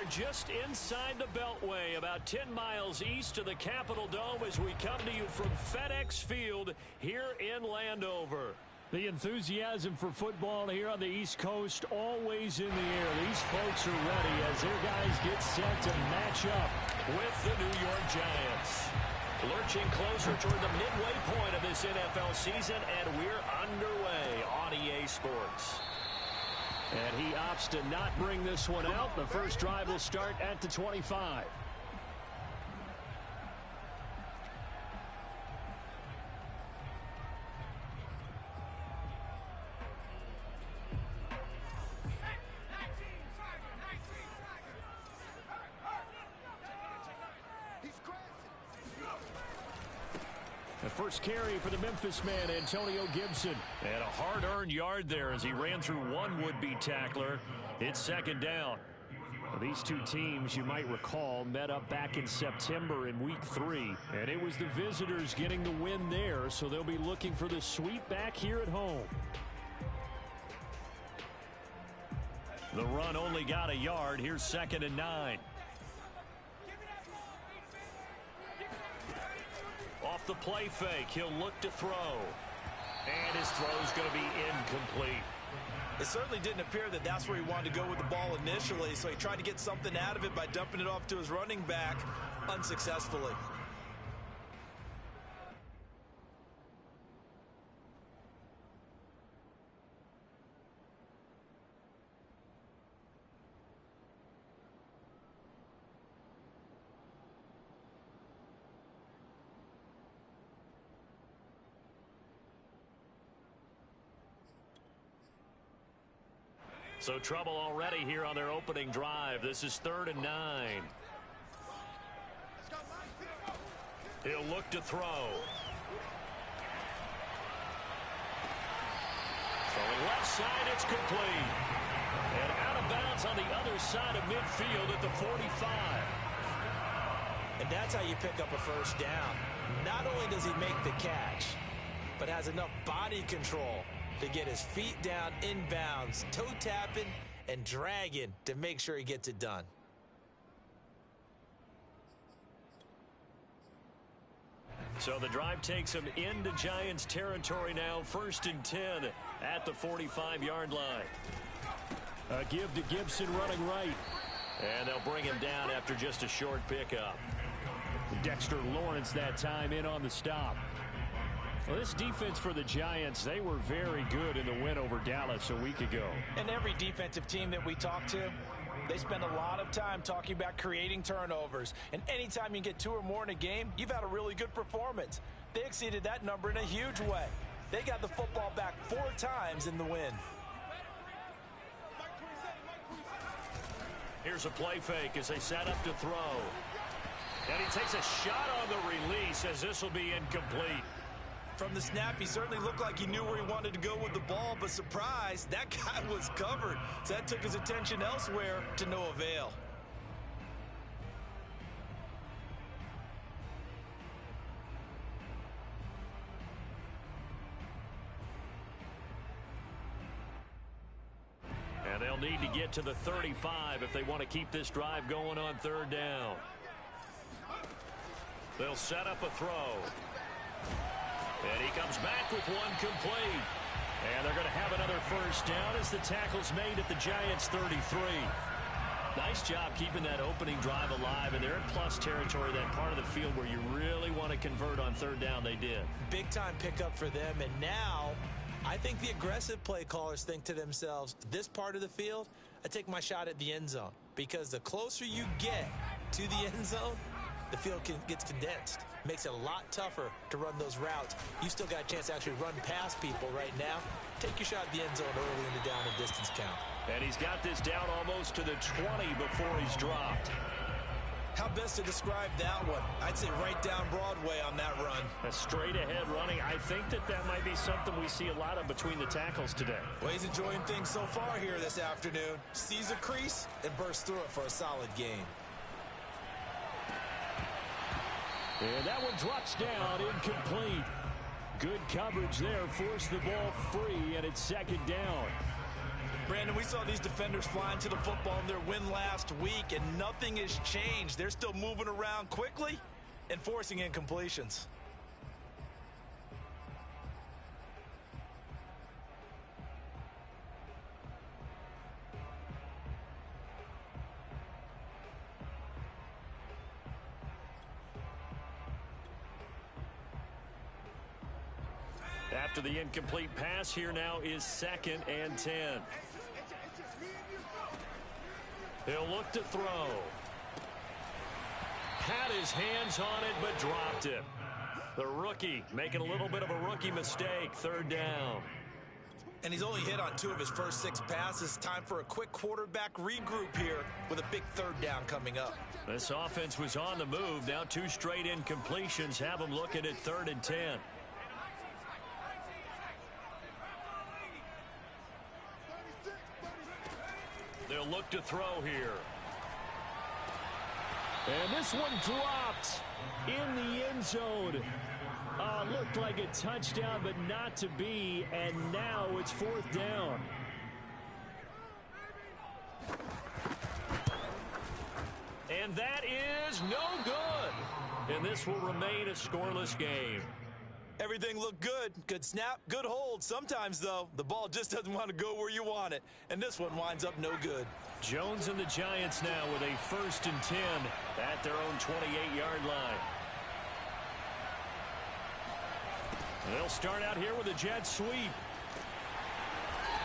just inside the Beltway, about 10 miles east of the Capitol Dome as we come to you from FedEx Field here in Landover. The enthusiasm for football here on the East Coast always in the air. These folks are ready as their guys get set to match up with the New York Giants. Lurching closer toward the midway point of this NFL season, and we're underway on EA Sports. And he opts to not bring this one out. The first drive will start at the 25. The first carry for the Memphis man, Antonio Gibson. And a hard-earned yard there as he ran through one would-be tackler. It's second down. Well, these two teams, you might recall, met up back in September in Week 3. And it was the visitors getting the win there, so they'll be looking for the sweep back here at home. The run only got a yard. Here's 2nd and 9. Off the play fake, he'll look to throw. And his throw's going to be incomplete. It certainly didn't appear that that's where he wanted to go with the ball initially, so he tried to get something out of it by dumping it off to his running back unsuccessfully. So trouble already here on their opening drive. This is 3rd and 9. He'll look to throw. Throwing left side, it's complete. And out of bounds on the other side of midfield at the 45. And that's how you pick up a first down. Not only does he make the catch, but has enough body control to get his feet down inbounds, toe tapping and dragging to make sure he gets it done. So the drive takes him into Giants territory now. 1st and 10 at the 45-yard line. A give to Gibson running right. And they'll bring him down after just a short pickup. Dexter Lawrence that time in on the stop. Well, this defense for the Giants, they were very good in the win over Dallas a week ago. And every defensive team that we talk to, they spend a lot of time talking about creating turnovers. And anytime you get 2 or more in a game, you've had a really good performance. They exceeded that number in a huge way. They got the football back 4 times in the win. Here's a play fake as they set up to throw. And he takes a shot on the release as this will be incomplete. From the snap, he certainly looked like he knew where he wanted to go with the ball, but surprise, that guy was covered. So that took his attention elsewhere to no avail. And they'll need to get to the 35 if they want to keep this drive going on 3rd down. They'll set up a throw. And he comes back with one complete. And they're going to have another first down as the tackle's made at the Giants' 33. Nice job keeping that opening drive alive. And they're in plus territory, that part of the field where you really want to convert on 3rd down. They did. Big time pickup for them. And now I think the aggressive play callers think to themselves, this part of the field, I take my shot at the end zone. Because the closer you get to the end zone, the field gets condensed. Makes it a lot tougher to run those routes. You still got a chance to actually run past people right now. Take your shot at the end zone early in the down and distance count. And he's got this down almost to the 20 before he's dropped. How best to describe that one? I'd say right down Broadway on that run. A straight ahead running. I think that might be something we see a lot of between the tackles today. Well, he's enjoying things so far here this afternoon. Sees a crease and bursts through it for a solid gain. And that one drops down, incomplete. Good coverage there, forced the ball free, and it's 2nd down. Brandon, we saw these defenders flying to the football in their win last week, and nothing has changed. They're still moving around quickly and forcing incompletions. After the incomplete pass, here now is 2nd and 10. He'll look to throw. Had his hands on it, but dropped it. The rookie making a little bit of a rookie mistake. 3rd down. And he's only hit on 2 of his first 6 passes. Time for a quick quarterback regroup here with a big 3rd down coming up. This offense was on the move. Now 2 straight incompletions have them looking at 3rd and 10. They'll look to throw here. And this one dropped in the end zone. Looked like a touchdown, but not to be. And now it's 4th down. And that is no good. And this will remain a scoreless game. Everything looked good. Good snap, good hold. Sometimes, though, the ball just doesn't want to go where you want it. And this one winds up no good. Jones and the Giants now with a 1st and 10 at their own 28-yard line. They'll start out here with a jet sweep.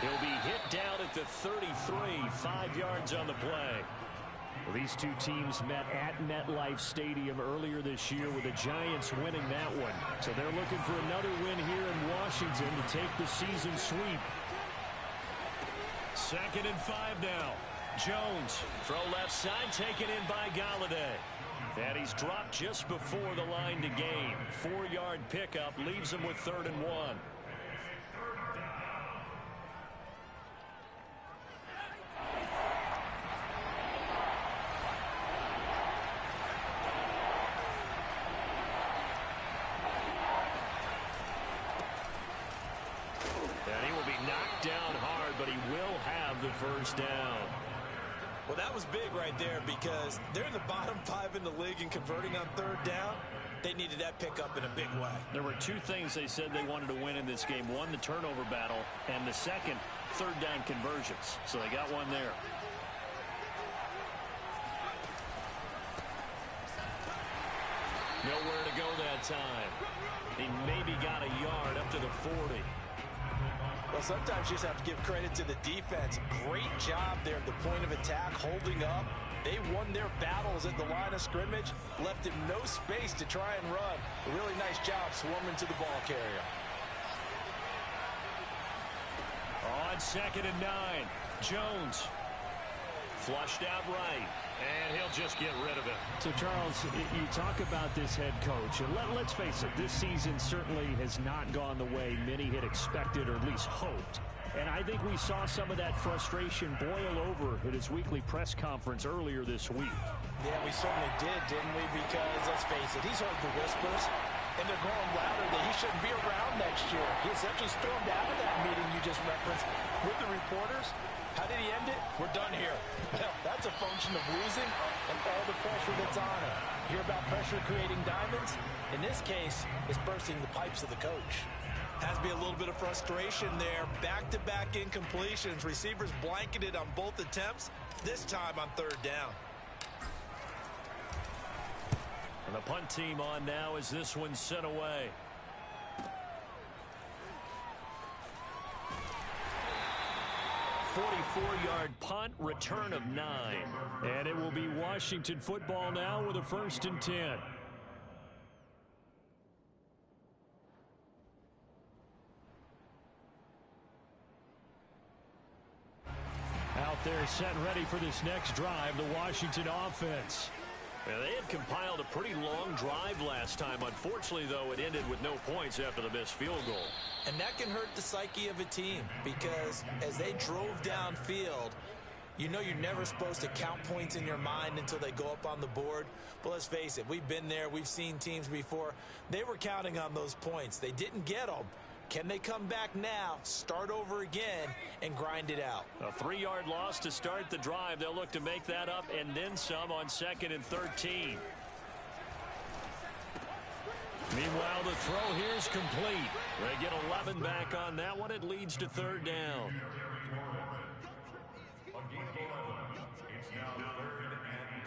He'll be hit down at the 33, 5 yards on the play. Well, these two teams met at MetLife Stadium earlier this year with the Giants winning that one. So they're looking for another win here in Washington to take the season sweep. 2nd and 5 now. Jones, throw left side, taken in by Galladay. And he's dropped just before the line to gain. 4-yard pickup leaves him with 3rd and 1. And he will be knocked down hard, but he will have the 1st down. Well, that was big right there because they're in the bottom 5 in the league and converting on 3rd down. They needed that pickup in a big way. There were 2 things they said they wanted to win in this game. One, the turnover battle, and the second, 3rd down conversions. So they got one there. Nowhere to go that time. He maybe got a yard up to the 40. Well, sometimes you just have to give credit to the defense. Great job there at the point of attack, holding up. They won their battles at the line of scrimmage, left him no space to try and run. A really nice job swarming to the ball carrier. On 2nd and 9, Jones flushed out right, and he'll just get rid of it. So, Charles, you talk about this head coach, and let's face it, this season certainly has not gone the way many had expected or at least hoped. And I think we saw some of that frustration boil over at his weekly press conference earlier this week. Yeah, we certainly did, didn't we? Because, let's face it, he's heard the whispers, and they're going louder that he shouldn't be around next year. He essentially stormed out of that meeting you just referenced with the reporters. How did he end it? We're done here. Well, that's a function of losing and all the pressure that's on him. Hear about pressure creating diamonds? In this case, it's bursting the pipes of the coach. Has to be a little bit of frustration there. Back-to-back incompletions. Receivers blanketed on both attempts, this time on 3rd down. And the punt team on now as this one's sent away. .44-yard punt, return of 9. And it will be Washington football now with a 1st and 10. Out there set and ready for this next drive, the Washington offense. Yeah, they had compiled a pretty long drive last time. Unfortunately, though, it ended with no points after the missed field goal. And that can hurt the psyche of a team because as they drove downfield, you know you're never supposed to count points in your mind until they go up on the board. But let's face it, we've been there. We've seen teams before. They were counting on those points. They didn't get them. Can they come back now, start over again, and grind it out? A 3-yard loss to start the drive. They'll look to make that up and then some on 2nd and 13. Meanwhile, the throw here is complete. They get 11 back on that one. It leads to 3rd down. It's now 3rd and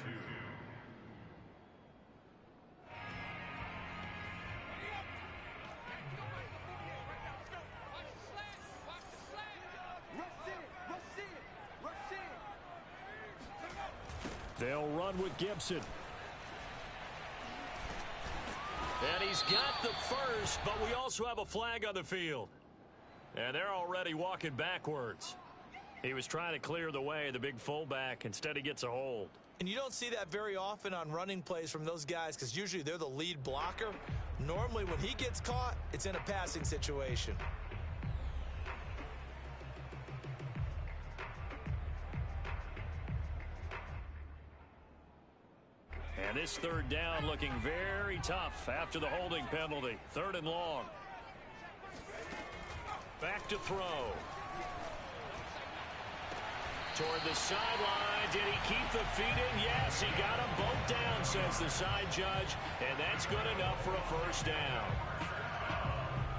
2. They'll run with Gibson. And he's got the first, but we also have a flag on the field. And they're already walking backwards. He was trying to clear the way, the big fullback. Instead, he gets a hold. And you don't see that very often on running plays from those guys because usually they're the lead blocker. Normally, when he gets caught, it's in a passing situation. And this 3rd down looking very tough after the holding penalty. 3rd and long. Back to throw. Toward the sideline. Did he keep the feet in? Yes, he got them both down, says the side judge. And that's good enough for a 1st down.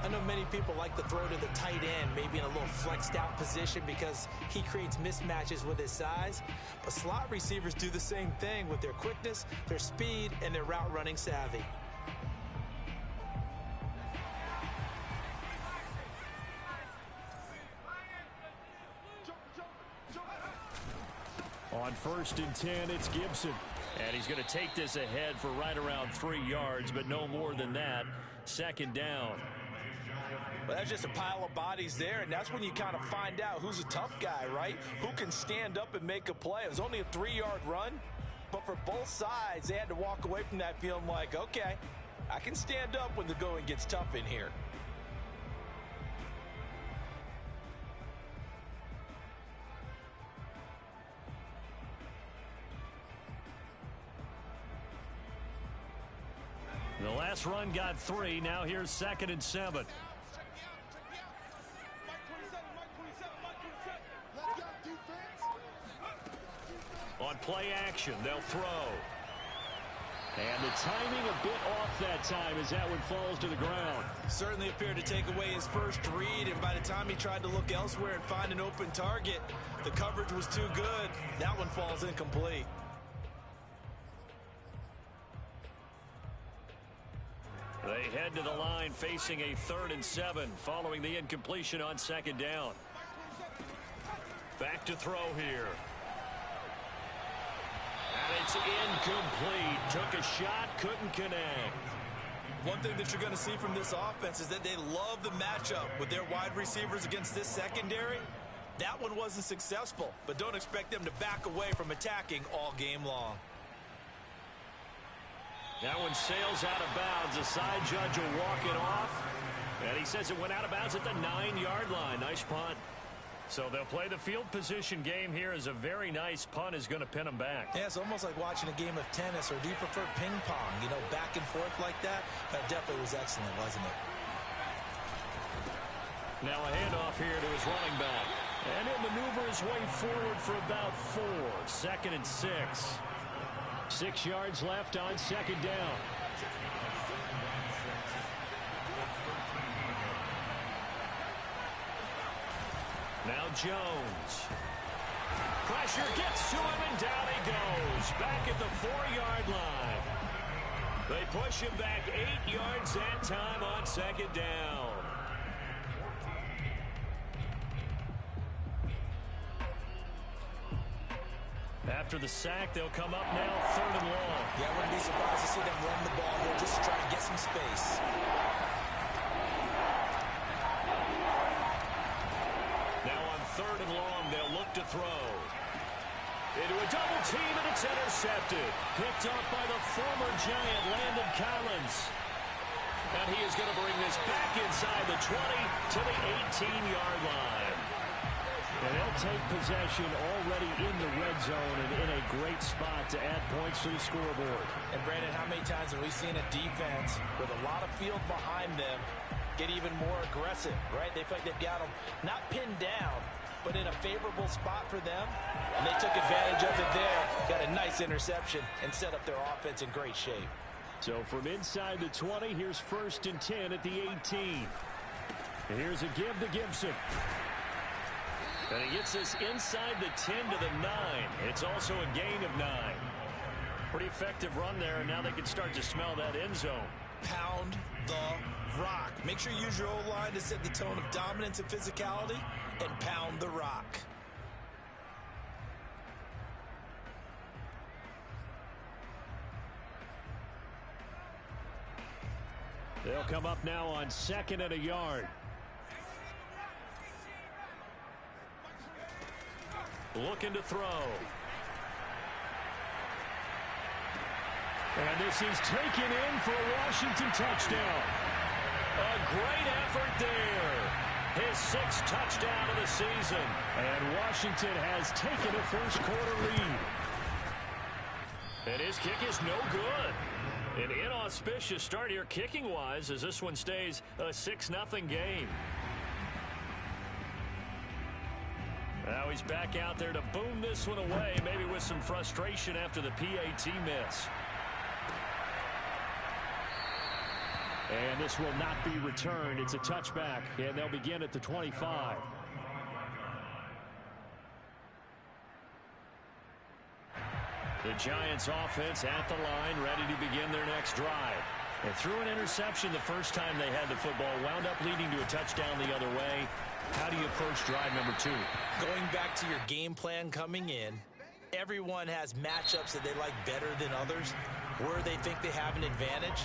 I know many people like to throw to the tight end, maybe in a little flexed out position because he creates mismatches with his size. But slot receivers do the same thing with their quickness, their speed, and their route running savvy. On 1st and 10, it's Gibson. And he's going to take this ahead for right around 3 yards, but no more than that. 2nd down. Well, that's just a pile of bodies there, and that's when you kind of find out who's a tough guy, right? Who can stand up and make a play. It was only a 3-yard run, but for both sides, they had to walk away from that feeling like, okay, I can stand up when the going gets tough in here. The last run got 3. Now here's 2nd and 7. On play action, they'll throw. And the timing a bit off that time as that one falls to the ground. Certainly appeared to take away his first read, and by the time he tried to look elsewhere and find an open target, the coverage was too good. That one falls incomplete. They head to the line facing a 3rd and 7 following the incompletion on 2nd down. Back to throw here. And it's incomplete. Took a shot, couldn't connect. One thing that you're going to see from this offense is that they love the matchup with their wide receivers against this secondary. That one wasn't successful, but don't expect them to back away from attacking all game long. That one sails out of bounds. The side judge will walk it off. And he says it went out of bounds at the 9-yard line. Nice punt. So they'll play the field position game here as a very nice punt is going to pin them back. Yeah, it's almost like watching a game of tennis, or do you prefer ping pong? You know, back and forth like that? That definitely was excellent, wasn't it? Now a handoff here to his running back. And he'll maneuver his way forward for about 4. 2nd and 6. 6 yards left on 2nd down. Now Jones. Pressure gets to him and down he goes. Back at the 4-yard line. They push him back 8 yards that time on 2nd down. After the sack, they'll come up now 3rd and long. Yeah, I wouldn't be surprised to see them run the ball here just to try to get some space. Now on 3rd and long, they'll look to throw. Into a double team, and it's intercepted. Picked up by the former Giant, Landon Collins. And he is going to bring this back inside the 20 to the 18-yard line. And they'll take possession already in the red zone and in a great spot to add points to the scoreboard. And Brandon, how many times have we seen a defense with a lot of field behind them get even more aggressive, right? They feel like they've got them not pinned down, but in a favorable spot for them. And they took advantage of it there. Got a nice interception and set up their offense in great shape. So from inside the 20, here's 1st and 10 at the 18. And here's a give to Gibson. And he gets us inside the 10 to the 9. It's also a gain of 9. Pretty effective run there, and now they can start to smell that end zone. Pound the rock. Make sure you use your O-line to set the tone of dominance and physicality, and pound the rock. They'll come up now on 2nd and a yard. Looking to throw. And this is taken in for a Washington touchdown. A great effort there. His 6th touchdown of the season. And Washington has taken a first-quarter lead. And his kick is no good. An inauspicious start here kicking-wise as this one stays a 6-0 game. Now he's back out there to boom this one away, maybe with some frustration after the PAT miss. And this will not be returned. It's a touchback, and they'll begin at the 25. The Giants offense at the line, ready to begin their next drive. They threw an interception the first time they had the football, wound up leading to a touchdown the other way. How do you approach drive number 2? Going back to your game plan coming in, everyone has matchups that they like better than others, where they think they have an advantage.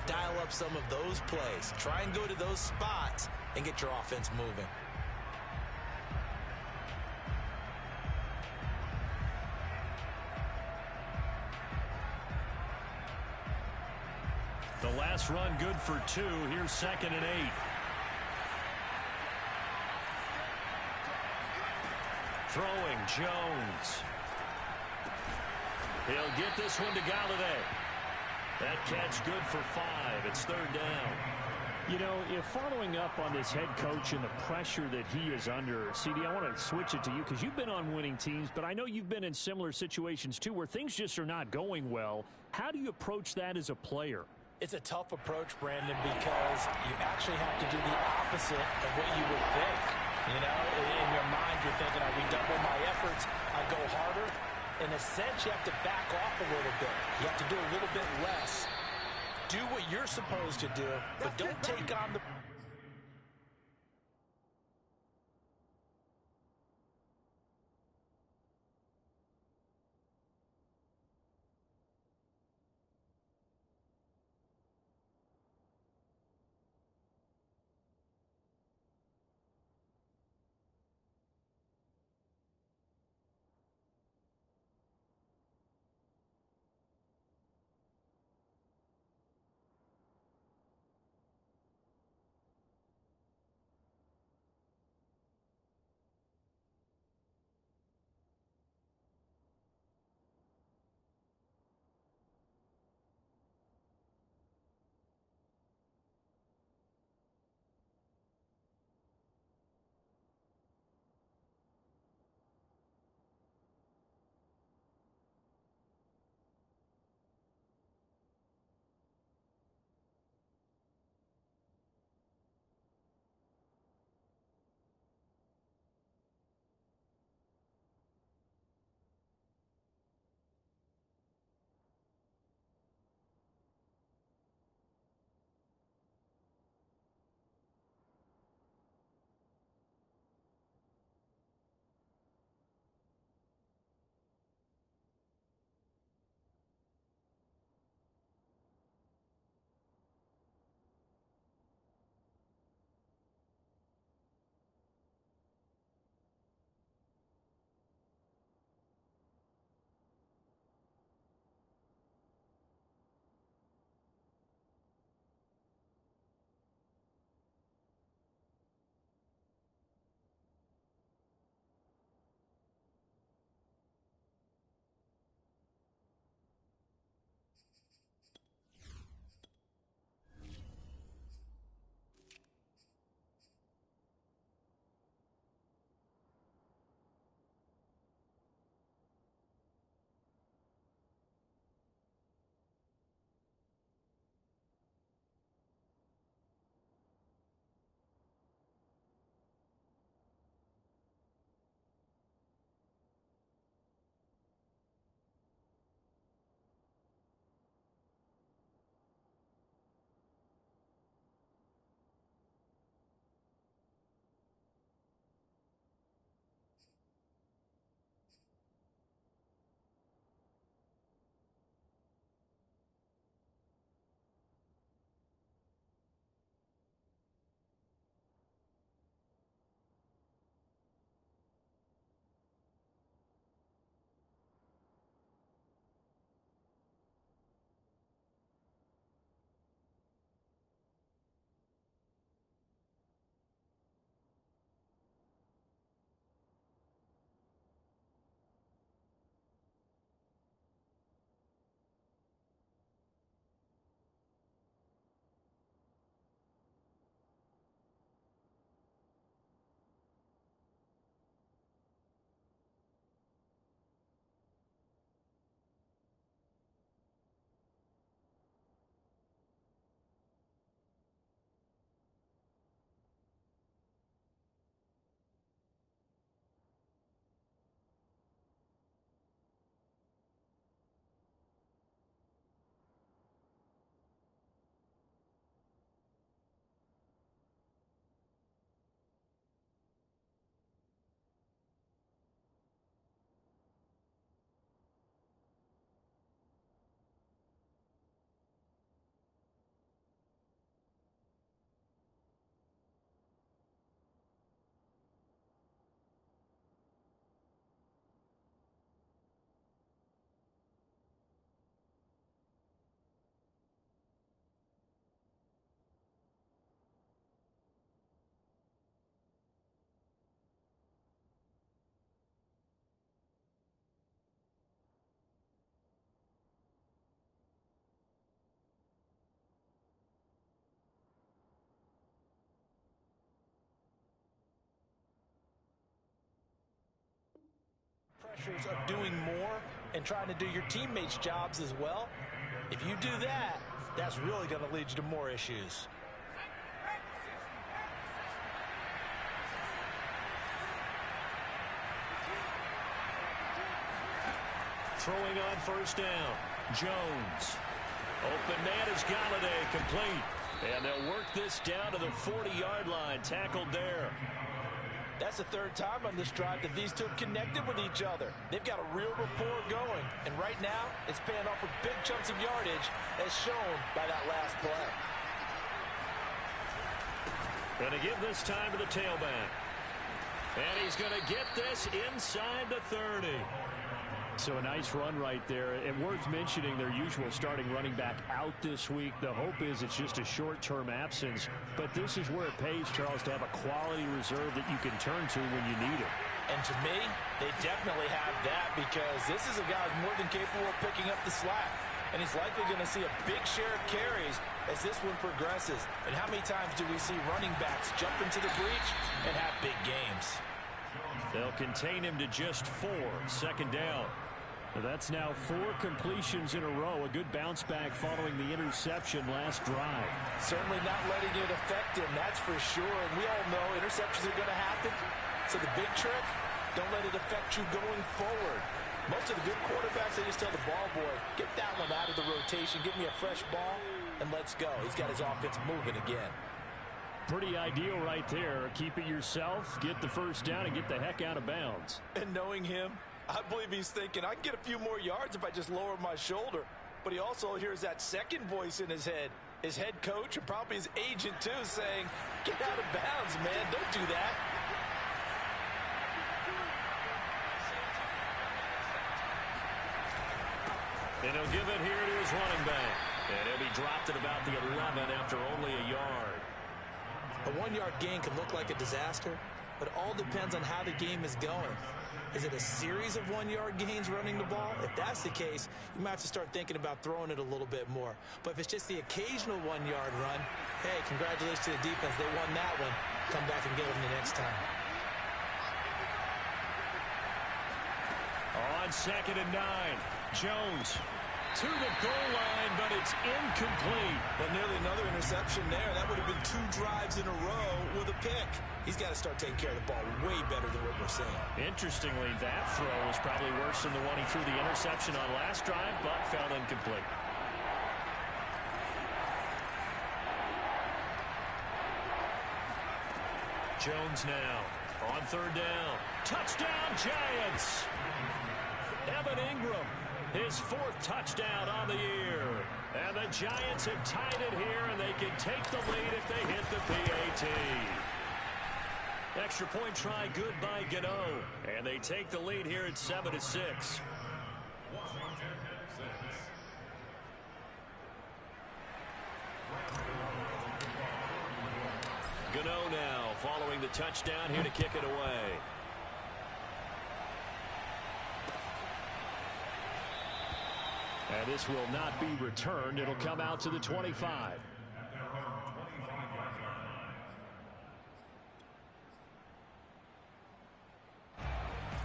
Dial up some of those plays. Try and go to those spots and get your offense moving. The last run good for 2. Here's 2nd and 8. Throwing Jones. He'll get this one to Galladay. That catch good for 5. It's 3rd down. You know, if following up on this head coach and the pressure that he is under, CD, I want to switch it to you because you've been on winning teams, but I know you've been in similar situations too where things just are not going well. How do you approach that as a player? It's a tough approach, Brandon, because you actually have to do the opposite of what you would think. You know, in your mind, you're thinking, I redouble my efforts, I go harder. In a sense, you have to back off a little bit. You have to do a little bit less. Do what you're supposed to do, but don't take on the... pressures of doing more and trying to do your teammates' jobs as well. If you do that, that's really going to lead you to more issues. Throwing on first down, Jones. Open man is Galladay, complete. And they'll work this down to the 40-yard line, tackled there. That's the third time on this drive that these two have connected with each other. They've got a real rapport going. And right now, it's paying off with big chunks of yardage, as shown by that last play. Going to give this time to the tailback. And he's going to get this inside the 30. So a nice run right there, and worth mentioning their usual starting running back out this week. The hope is it's just a short-term absence, but this is where it pays, Charles, to have a quality reserve that you can turn to when you need it. And to me, they definitely have that, because this is a guy who's more than capable of picking up the slack. And he's likely going to see a big share of carries as this one progresses. And how many times do we see running backs jump into the breach and have big games? They'll contain him to just 4, second down. That's now 4 completions in a row. A good bounce back following the interception last drive. Certainly not letting it affect him, that's for sure. And we all know interceptions are going to happen. So the big trick, don't let it affect you going forward. Most of the good quarterbacks, they just tell the ball boy, get that one out of the rotation, give me a fresh ball, and let's go. He's got his offense moving again. Pretty ideal right there. Keep it yourself, get the first down, and get the heck out of bounds. And knowing him, I believe he's thinking, I can get a few more yards if I just lower my shoulder. But he also hears that second voice in his head, his head coach and probably his agent too, saying, get out of bounds, man, don't do that. And he'll give it here to his running back. And he'll be dropped at about the 11 after only a yard. A 1-yard gain can look like a disaster, but it all depends on how the game is going. Is it a series of 1-yard gains running the ball? If that's the case, you might have to start thinking about throwing it a little bit more. But if it's just the occasional 1-yard run, hey, congratulations to the defense. They won that one. Come back and get them the next time. On second and 9, Jones to the goal line, but it's incomplete. But nearly another interception there. That would have been 2 drives in a row with a pick. He's got to start taking care of the ball way better than what we're seeing. Interestingly, that throw was probably worse than the one he threw the interception on last drive, but fell incomplete. Jones now on third down. Touchdown, Giants! Evan Ingram, his 4th touchdown on the year. And the Giants have tied it here, and they can take the lead if they hit the PAT. Extra point try good by Gano. And they take the lead here at 7-6. Gano now following the touchdown here to kick it away. And this will not be returned. It'll come out to the 25.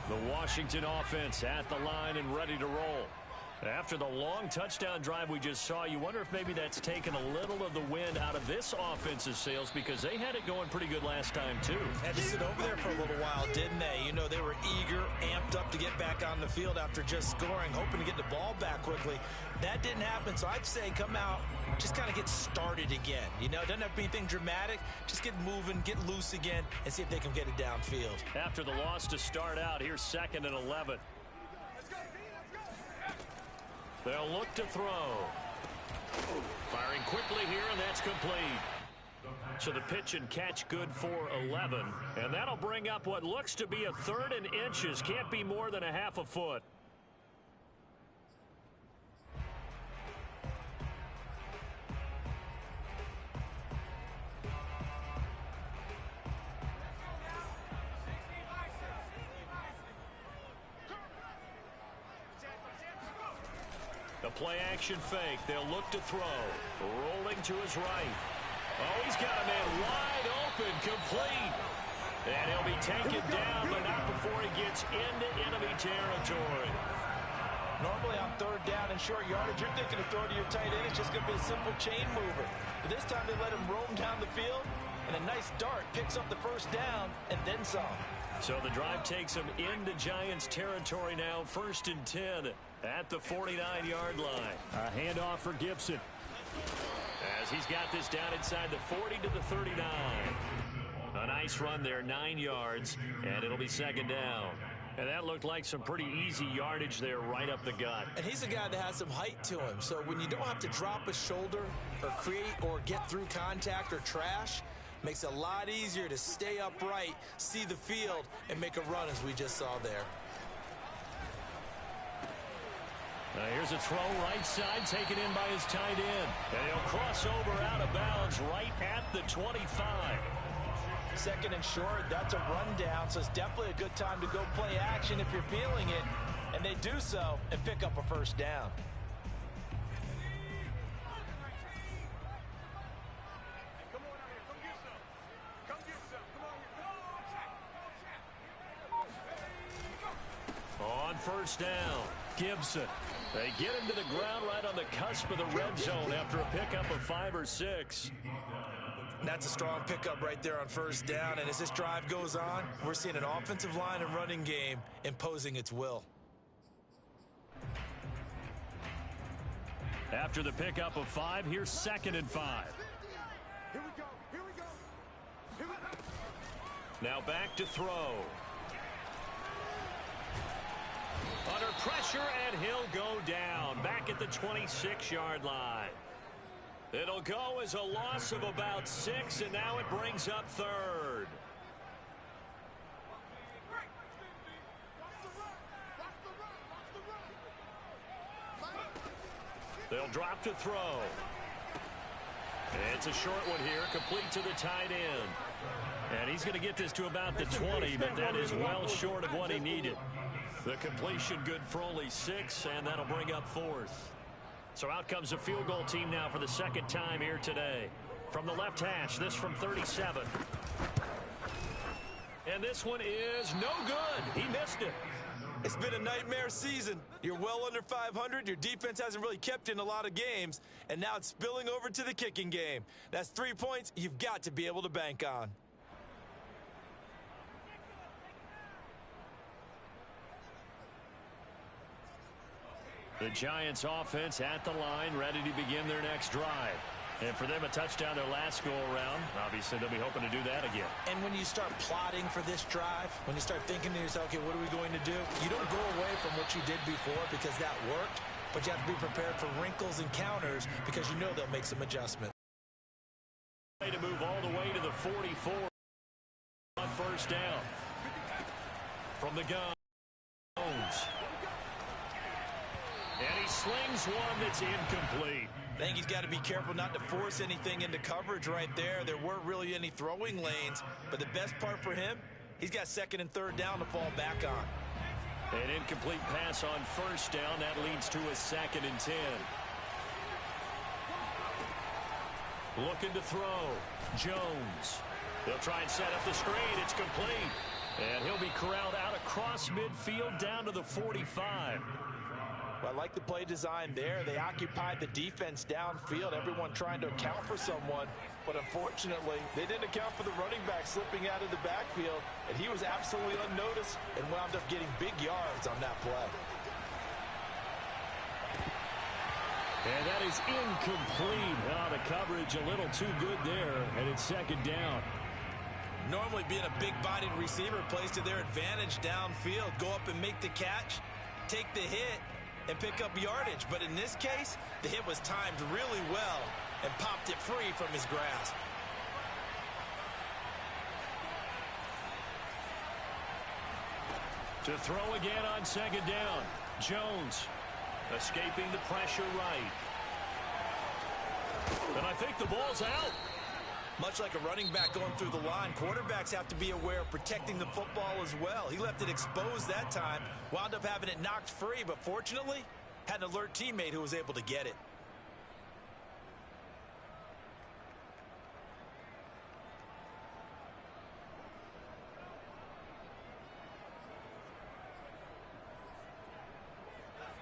The Washington offense at the line and ready to roll. After the long touchdown drive we just saw, you wonder if maybe that's taken a little of the wind out of this offense's sails, because they had it going pretty good last time too. Had to sit over there for a little while, didn't they? You know, they were eager, amped up to get back on the field after just scoring, hoping to get the ball back quickly. That didn't happen, so I'd say come out, just kind of get started again. You know, it doesn't have to be anything dramatic. Just get moving, get loose again, and see if they can get it downfield. After the loss to start out, here's 2nd and 11. They'll look to throw. Firing quickly here, and that's complete. So the pitch and catch good for 11. And that'll bring up what looks to be a 3rd and inches. Can't be more than a half a foot. The play action fake. They'll look to throw. Rolling to his right. Oh, he's got a man wide open. Complete. And he'll be taken down, but not before he gets into enemy territory. Normally on third down and short yardage, you're thinking of throwing to your tight end. It's just going to be a simple chain mover. But this time they let him roam down the field, and a nice dart picks up the first down and then some. So the drive takes him into Giants territory now, 1st and 10 at the 49-yard line. A handoff for Gibson. As he's got this down inside the 40 to the 39. A nice run there, 9 yards, and it'll be 2nd down. And that looked like some pretty easy yardage there right up the gut. And he's a guy that has some height to him. So when you don't have to drop a shoulder or create or get through contact or trash, makes it a lot easier to stay upright, see the field, and make a run as we just saw there. Here's a throw right side taken in by his tight end. And he'll cross over out of bounds right at the 25. 2nd and short, that's a rundown, so it's definitely a good time to go play action if you're feeling it. And they do so and pick up a first down. On 1st down, Gibson. They get him to the ground right on the cusp of the red zone after a pickup of 5 or 6. That's a strong pickup right there on 1st down. And as this drive goes on, we're seeing an offensive line and running game imposing its will. After the pickup of 5, here's 2nd and 5. Here we go. Here we go. Here we go. Now back to throw. Under pressure, and he'll go down back at the 26-yard line. It'll go as a loss of about 6, and now it brings up 3rd. They'll drop to throw. It's a short one here, complete to the tight end. And he's going to get this to about the 20, but that is well short of what he needed. The completion good for only 6, and that'll bring up 4th. So out comes a field goal team now for the 2nd time here today. From the left hash, this from 37. And this one is no good. He missed it. It's been a nightmare season. You're well under 500. Your defense hasn't really kept in a lot of games, and now it's spilling over to the kicking game. That's 3 points you've got to be able to bank on. The Giants offense at the line, ready to begin their next drive. And for them, a touchdown their last go-around. Obviously, they'll be hoping to do that again. And when you start plotting for this drive, when you start thinking to yourself, okay, what are we going to do? You don't go away from what you did before because that worked, but you have to be prepared for wrinkles and counters because you know they'll make some adjustments. To move all the way to the 44 on 1st down. From the gun. And he slings one that's incomplete. I think he's got to be careful not to force anything into coverage right there. There weren't really any throwing lanes, but the best part for him, he's got 2nd and 3rd down to fall back on. An incomplete pass on 1st down. That leads to a 2nd and 10. Looking to throw. Jones. They'll try and set up the screen. It's complete. And he'll be corralled out across midfield down to the 45. Well, I like the play design there. They occupied the defense downfield, everyone trying to account for someone. But unfortunately, they didn't account for the running back slipping out of the backfield, and he was absolutely unnoticed and wound up getting big yards on that play. And that is incomplete. The coverage a little too good there, and it's 2nd down. Normally being a big-bodied receiver plays to their advantage downfield. Go up and make the catch, take the hit, and pick up yardage. But in this case, the hit was timed really well and popped it free from his grasp. To throw again on 2nd down. Jones escaping the pressure right. And I think the ball's out. Much like a running back going through the line, quarterbacks have to be aware of protecting the football as well. He left it exposed that time, wound up having it knocked free, but fortunately, had an alert teammate who was able to get it.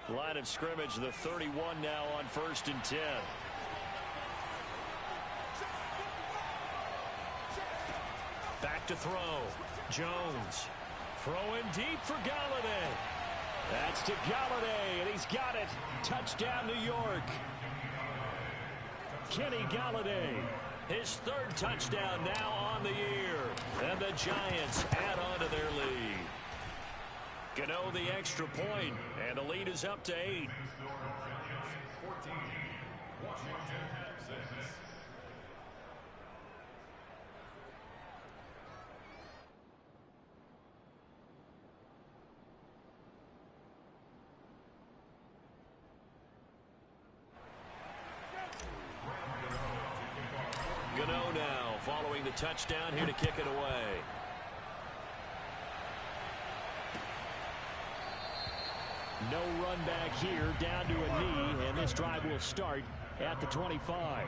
Line of scrimmage, the 31 now on 1st and 10. Back to throw. Jones. Throwing deep for Galladay. That's to Galladay, and he's got it. Touchdown, New York. Kenny Galladay, his 3rd touchdown now on the year. And the Giants add on to their lead. Gano the extra point, and the lead is up to 8. Gano now following the touchdown here to kick it away. No run back here, down to a knee, and this drive will start at the 25.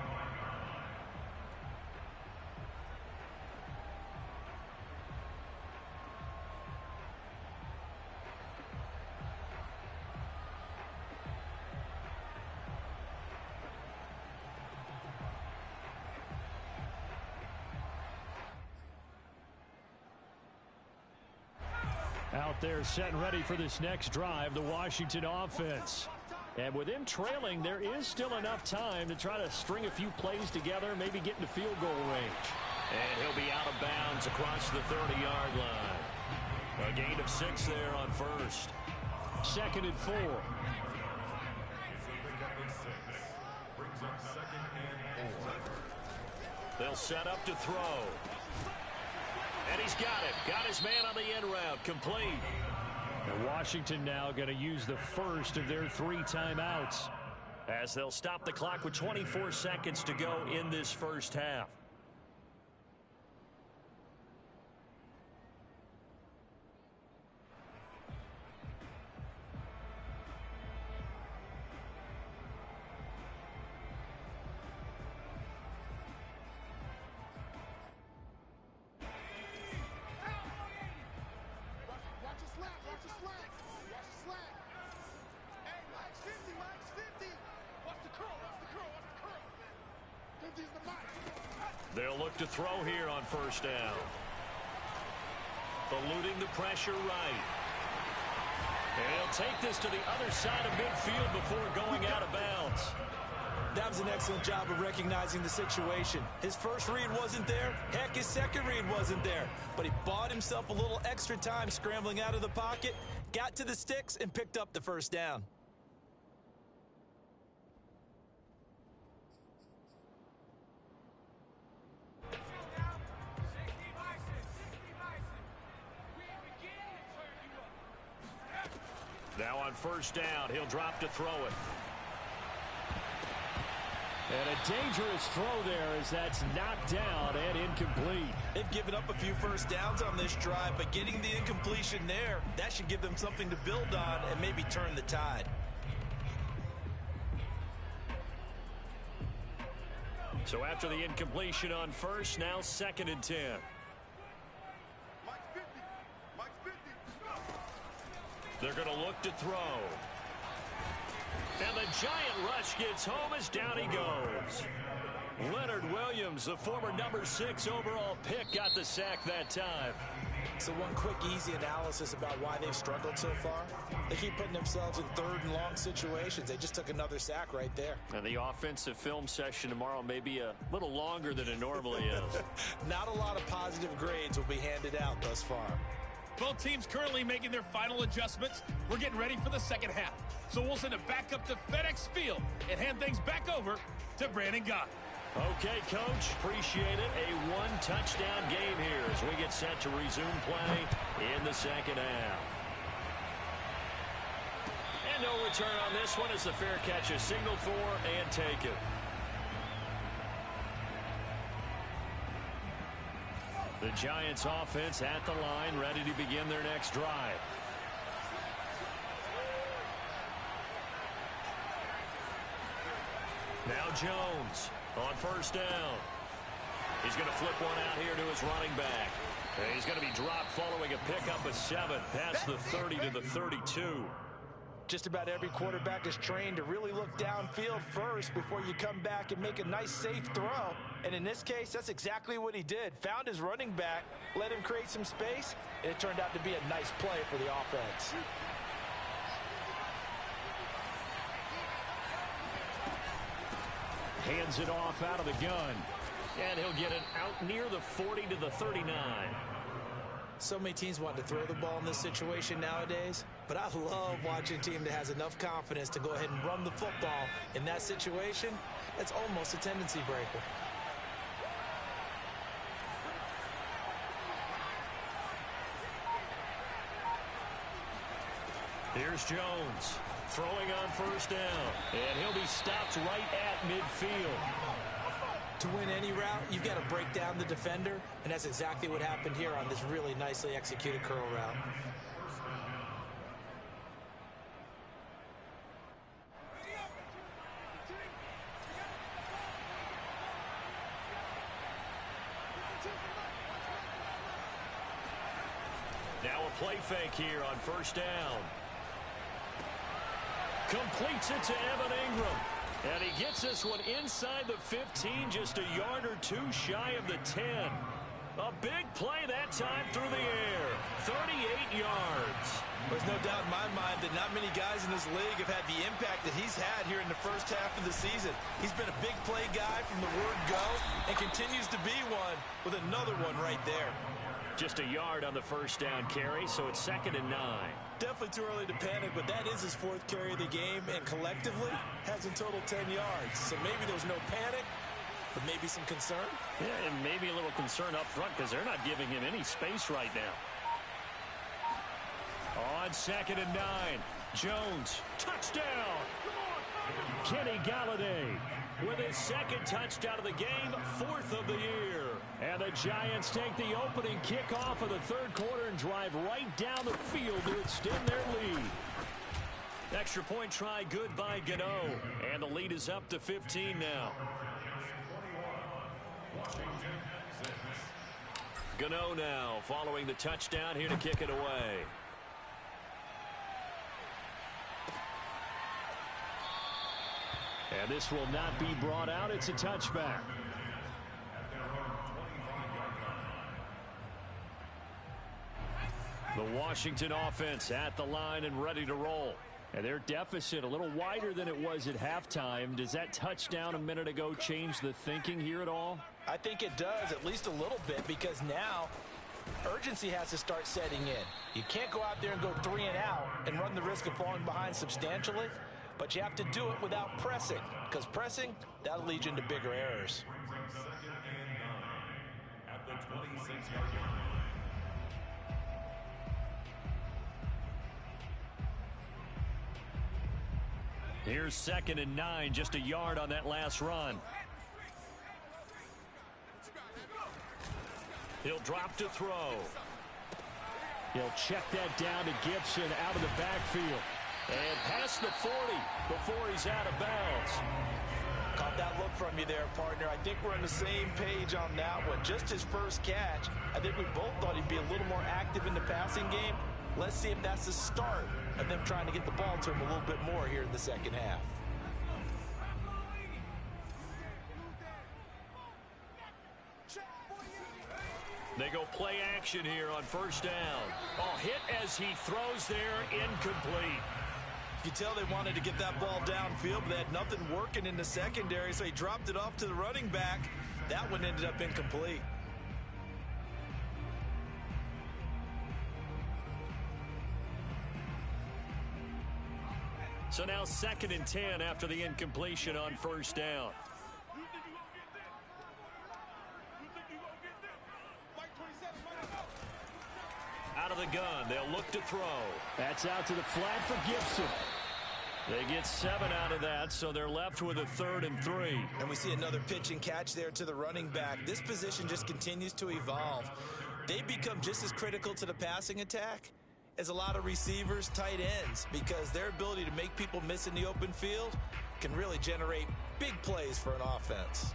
Out there set and ready for this next drive, the Washington offense. And with them trailing, there is still enough time to try to string a few plays together, maybe get into field goal range. And he'll be out of bounds across the 30-yard line. A gain of 6 there on 1st. 2nd and 4. They'll set up to throw. And he's got it. Got his man on the end route. Complete. And Washington now going to use the first of their 3 timeouts, as they'll stop the clock with 24 seconds to go in this first half. They'll look to throw here on 1st down. Eluding the pressure right. And he'll take this to the other side of midfield before going out of bounds. That was an excellent job of recognizing the situation. His first read wasn't there. Heck, his second read wasn't there. But he bought himself a little extra time scrambling out of the pocket, got to the sticks, and picked up the 1st down. Now on 1st down, he'll drop to throw it. And a dangerous throw there as that's knocked down and incomplete. They've given up a few 1st downs on this drive, but getting the incompletion there, that should give them something to build on and maybe turn the tide. So after the incompletion on 1st, now 2nd and 10. They're going to look to throw. And the giant rush gets home as down he goes. Leonard Williams, the former number 6 overall pick, got the sack that time. So one quick, easy analysis about why they've struggled so far. They keep putting themselves in 3rd and long situations. They just took another sack right there. And the offensive film session tomorrow may be a little longer than it normally is. Not a lot of positive grades will be handed out thus far. Both teams currently making their final adjustments. We're getting ready for the second half. So we'll send it back up to FedEx Field and hand things back over to Brandon Gott. Okay, Coach. Appreciate it. A 1-touchdown game here as we get set to resume play in the second half. And no return on this one as the fair catch is signaled for and taken. The Giants offense at the line, ready to begin their next drive. Now Jones on 1st down. He's going to flip one out here to his running back. And he's going to be dropped following a pickup of 7 past the 30 to the 32. Just about every quarterback is trained to really look downfield first before you come back and make a nice, safe throw. And in this case, that's exactly what he did. Found his running back, let him create some space, and it turned out to be a nice play for the offense. Hands it off out of the gun. And he'll get it out near the 40 to the 39. So many teams want to throw the ball in this situation nowadays, but I love watching a team that has enough confidence to go ahead and run the football in that situation. That's almost a tendency breaker. Here's Jones throwing on first down, and he'll be stopped right at midfield. To win any route, you've got to break down the defender, and that's exactly what happened here on this really nicely executed curl route. Now a play fake here on first down. Completes it to Evan Ingram. And he gets this one inside the 15, just a yard or two shy of the 10. A big play that time through the air. 38 yards. There's no doubt in my mind that not many guys in this league have had the impact that he's had here in the first half of the season. He's been a big play guy from the word go and continues to be one with another one right there. Just a yard on the first down carry, so it's 2nd and 9. Definitely too early to panic, but that is his 4th carry of the game, and collectively has in total 10 yards. So maybe there's no panic, but maybe some concern. Yeah, and maybe a little concern up front because they're not giving him any space right now. On 2nd and 9, Jones, touchdown! Kenny Galladay with his 2nd touchdown of the game, 4th of the year. And the Giants take the opening kickoff of the 3rd quarter and drive right down the field to extend their lead. Extra point try good by Gano. And the lead is up to 15 now. Gano now following the touchdown here to kick it away. And this will not be brought out. It's a touchback. The Washington offense at the line and ready to roll. And their deficit a little wider than it was at halftime. Does that touchdown a minute ago change the thinking here at all? I think it does, at least a little bit, because now urgency has to start setting in. You can't go out there and go 3 and out and run the risk of falling behind substantially, but you have to do it without pressing, because pressing, that'll lead you into bigger errors. At the 26-yard line. Here's 2nd and 9, just a yard on that last run. He'll drop to throw. He'll check that down to Gibson out of the backfield. And past the 40 before he's out of bounds. Caught that look from you there, partner. I think we're on the same page on that one. Just his first catch. I think we both thought he'd be a little more active in the passing game. Let's see if that's the start of them trying to get the ball to him a little bit more here in the second half. They go play action here on first down. Oh, hit as he throws there, incomplete. You tell they wanted to get that ball downfield, but they had nothing working in the secondary, so he dropped it off to the running back. That one ended up incomplete. So now 2nd and 10 after the incompletion on first down. Out of the gun, they'll look to throw. That's out to the flat for Gibson. They get 7 out of that, so they're left with a 3rd and 3. And we see another pitch and catch there to the running back. This position just continues to evolve. They become just as critical to the passing attack as a lot of receivers, tight ends, because their ability to make people miss in the open field can really generate big plays for an offense.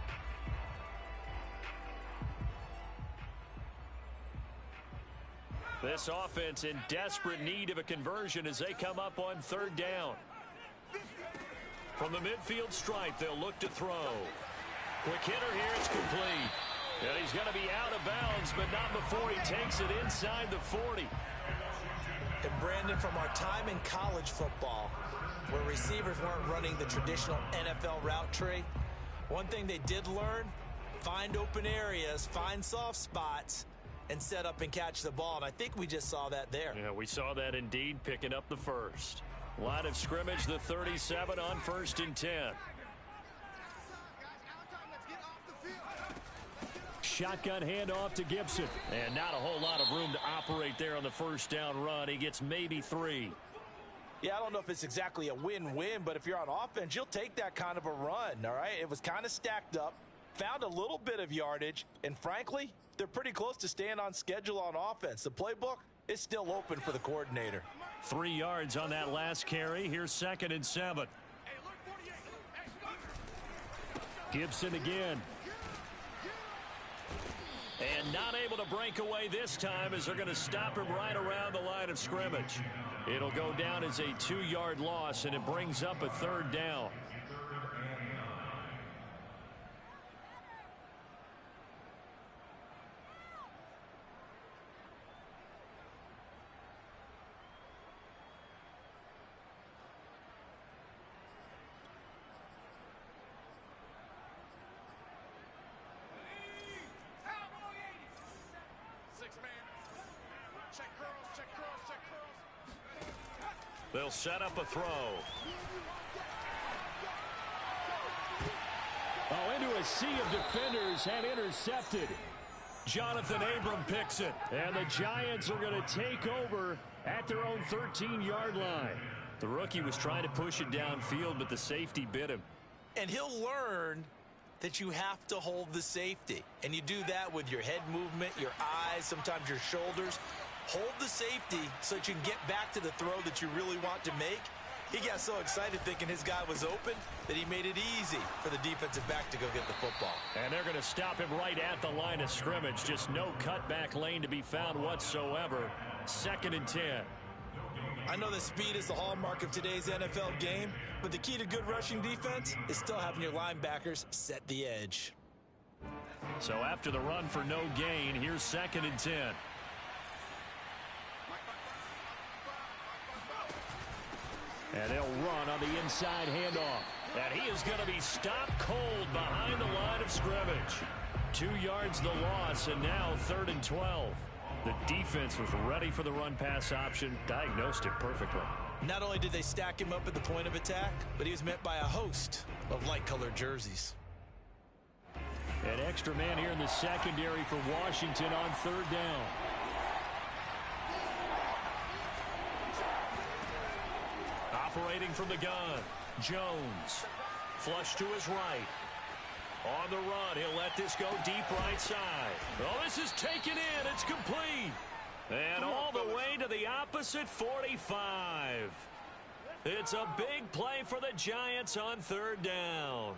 This offense in desperate need of a conversion as they come up on third down. From the midfield stripe, they'll look to throw. Quick hitter here, it's complete. And he's going to be out of bounds, but not before he takes it inside the 40. And Brandon, from our time in college football, where receivers weren't running the traditional NFL route tree, one thing they did learn, find open areas, find soft spots, and set up and catch the ball. And I think we just saw that there. Yeah, we saw that indeed, picking up the first. Line of scrimmage, the 37 on 1st and 10. Shotgun handoff to Gibson. And not a whole lot of room to operate there on the first down run. He gets maybe 3. Yeah, I don't know if it's exactly a win-win, but if you're on offense, you'll take that kind of a run, all right? It was kind of stacked up, found a little bit of yardage, and frankly, they're pretty close to staying on schedule on offense. The playbook is still open for the coordinator. 3 yards on that last carry. Here's 2nd and 7. Gibson again. And not able to break away this time as they're going to stop him right around the line of scrimmage. It'll go down as a 2-yard loss, and it brings up a 3rd down. They'll set up a throw. Oh, into a sea of defenders and intercepted. Jonathan Abram picks it. And the Giants are going to take over at their own 13-yard line. The rookie was trying to push it downfield, but the safety bit him. And he'll learn that you have to hold the safety. And you do that with your head movement, your eyes, sometimes your shoulders. Hold the safety so that you can get back to the throw that you really want to make. He got so excited thinking his guy was open that he made it easy for the defensive back to go get the football. And they're going to stop him right at the line of scrimmage. Just no cutback lane to be found whatsoever. 2nd and 10. I know that speed is the hallmark of today's NFL game, but the key to good rushing defense is still having your linebackers set the edge. So after the run for no gain, here's 2nd and 10. And they'll run on the inside handoff. And he is going to be stopped cold behind the line of scrimmage. 2 yards the loss, and now 3rd and 12. The defense was ready for the run-pass option, diagnosed it perfectly. Not only did they stack him up at the point of attack, but he was met by a host of light-colored jerseys. An extra man here in the secondary for Washington on 3rd down. Operating from the gun, Jones. Flush to his right. On the run, he'll let this go deep right side. Oh, this is taken in. It's complete. And all the way to the opposite 45. It's a big play for the Giants on 3rd down.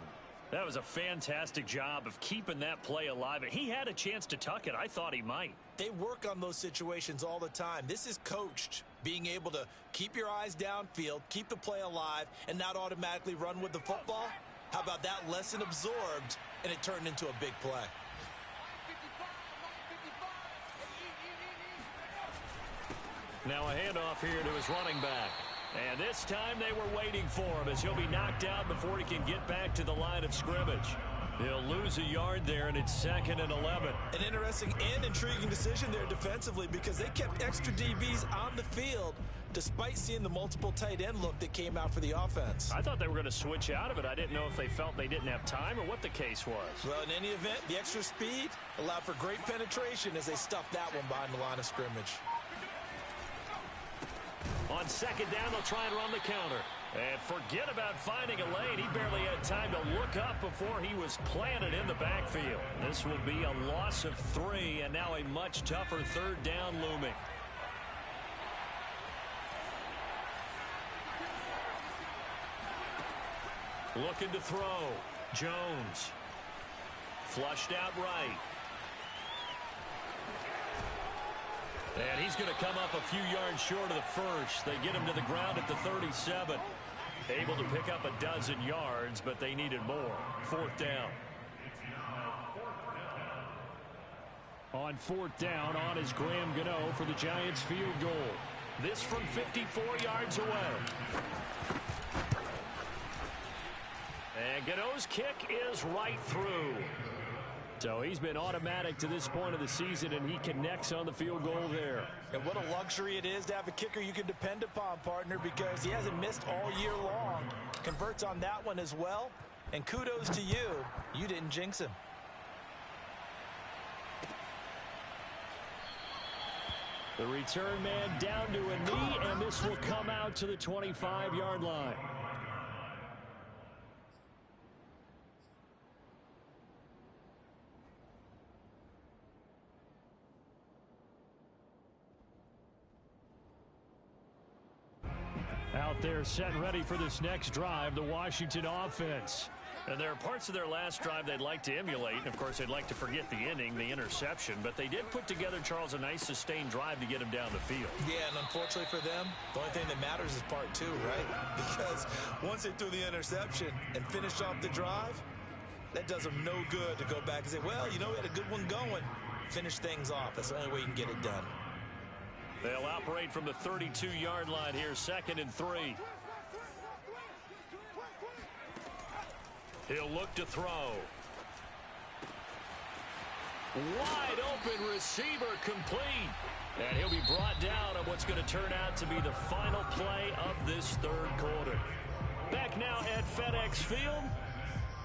That was a fantastic job of keeping that play alive. He had a chance to tuck it. I thought he might. They work on those situations all the time. This is coached, being able to keep your eyes downfield, keep the play alive, and not automatically run with the football. How about that lesson absorbed, and it turned into a big play? Now a handoff here to his running back. And this time they were waiting for him as he'll be knocked out before he can get back to the line of scrimmage. He'll lose a yard there, and it's 2nd and 11. An interesting and intriguing decision there defensively because they kept extra DBs on the field despite seeing the multiple tight end look that came out for the offense. I thought they were going to switch out of it. I didn't know if they felt they didn't have time or what the case was. Well, in any event, the extra speed allowed for great penetration as they stuffed that one behind the line of scrimmage. On 2nd down, they'll try and run the counter. And forget about finding a lane. He barely had time to look up before he was planted in the backfield. This will be a loss of 3, and now a much tougher 3rd down looming. Looking to throw. Jones. Flushed out right. And he's going to come up a few yards short of the first. They get him to the ground at the 37. Able to pick up a dozen yards, but they needed more. 4th down. On 4th down, on is Graham Gano for the Giants field goal. This from 54 yards away. And Gano's kick is right through. So he's been automatic to this point of the season, and he connects on the field goal there. And what a luxury it is to have a kicker you can depend upon, partner, because he hasn't missed all year long. Converts on that one as well. And kudos to you. You didn't jinx him. The return man down to a knee, and this will come out to the 25-yard line. Out there set and ready for this next drive, the Washington offense. And there are parts of their last drive they'd like to emulate. And, of course, they'd like to forget the inning, the interception. But they did put together, Charles, a nice sustained drive to get him down the field. Yeah, and unfortunately for them, the only thing that matters is part 2, right? Because once they threw the interception and finished off the drive, that does them no good to go back and say, well, you know, we had a good one going. Finish things off. That's the only way you can get it done. They'll operate from the 32-yard line here, 2nd and 3. He'll look to throw. Wide open receiver complete. And he'll be brought down on what's going to turn out to be the final play of this 3rd quarter. Back now at FedEx Field.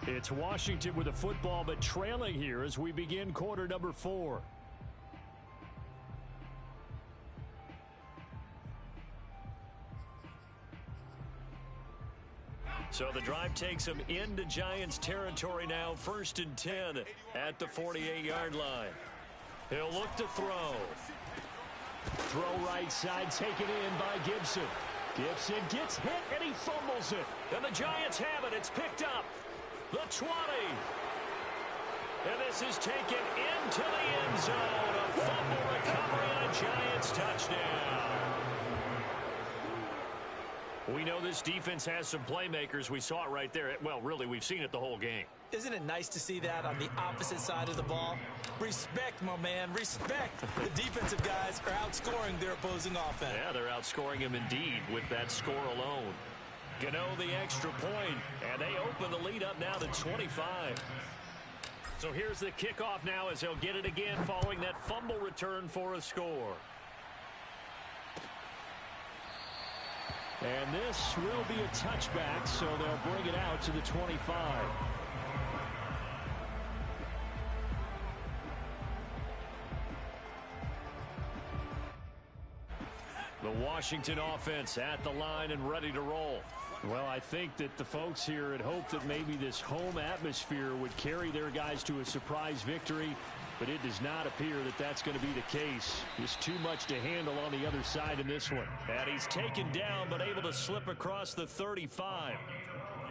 It's Washington with the football, but trailing here as we begin quarter number 4. So the drive takes him into Giants territory now, 1st and 10 at the 48-yard line. He'll look to throw. Throw right side, taken in by Gibson. Gibson gets hit, and he fumbles it. And the Giants have it. It's picked up. The 20. And this is taken into the end zone. A fumble recovery and a Giants touchdown. We know this defense has some playmakers. We saw it right there. Well, really, we've seen it the whole game. Isn't it nice to see that on the opposite side of the ball? Respect, my man, respect. The defensive guys are outscoring their opposing offense. Yeah, they're outscoring him indeed with that score alone. Gano the extra point, and they open the lead up now to 25. So here's the kickoff now as they'll get it again following that fumble return for a score. And this will be a touchback, so they'll bring it out to the 25. The Washington offense at the line and ready to roll. Well, I think that the folks here had hoped that maybe this home atmosphere would carry their guys to a surprise victory, but it does not appear that that's going to be the case. Just too much to handle on the other side in this one. And he's taken down but able to slip across the 35.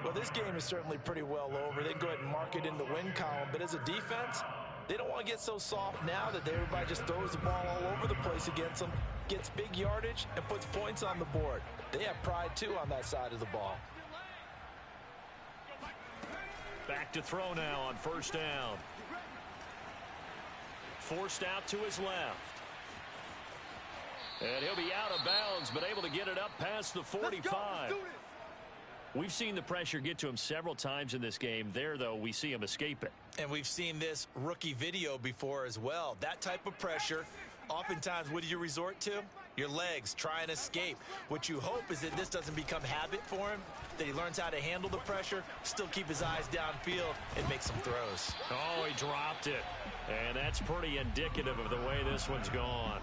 Well, this game is certainly pretty well over. They can go ahead and mark it in the win column, but as a defense, they don't want to get so soft now that everybody just throws the ball all over the place against them, gets big yardage, and puts points on the board. They have pride, too, on that side of the ball. Back to throw now on 1st down. Forced out to his left. And he'll be out of bounds, but able to get it up past the 45. We've seen the pressure get to him several times in this game. There, though, we see him escape it. And we've seen this rookie video before as well. That type of pressure, oftentimes, what do you resort to? Your legs, try and escape. What you hope is that this doesn't become habit for him, that he learns how to handle the pressure, still keep his eyes downfield, and make some throws. Oh, he dropped it. And that's pretty indicative of the way this one's gone.